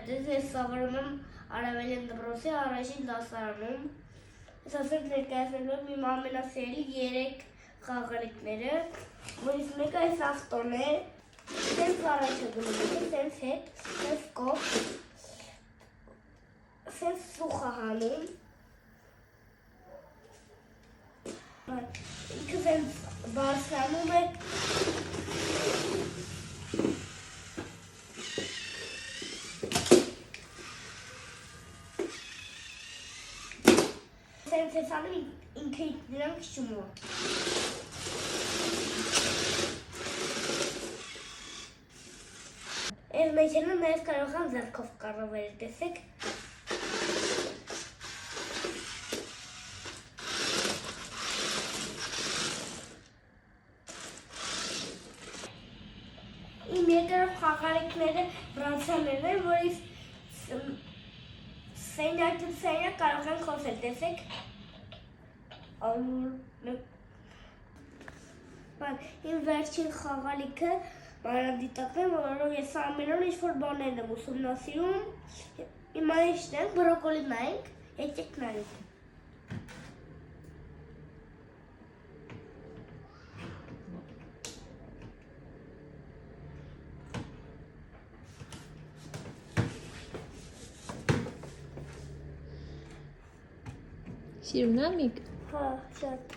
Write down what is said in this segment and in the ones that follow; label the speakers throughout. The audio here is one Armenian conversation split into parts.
Speaker 1: Ես սովորում եմ Արևելյան դպրոցի առաջին դասարանում։ Ես ասել ներկայացնելու եմ իմ ամենասիրելի 3 խաղալիքները, որից մեկը այս ավտոն է, սենց առաջը գնում եմ, սենց հետ, սենց կողմ, սենց սուխը հանում, ինքը սենց բարձրանում է, սենց ես անում ինքը նրան քշում է։ Այս մեջենը նաև կարող եմ ձեռքով կառավարել, տեսեք։ Իմ երկրորդ խաղալիքները բրանցաներն են, որից սենյակից սենյակ կարող են խոսել, տեսեք։ Իմ վերջին խաղալիքը մանրադիտակն է, որով ես ամեն օր ինչ-որ բաներ եմ ուսումնասիրում։ Հիմա ինչ-ն ենք, բրոկոլի նայենք, եկեք նայենք։
Speaker 2: Սիրում նա միք։
Speaker 1: Հա, շատ։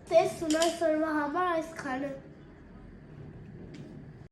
Speaker 1: Տես ունասորվա համար այսքանը։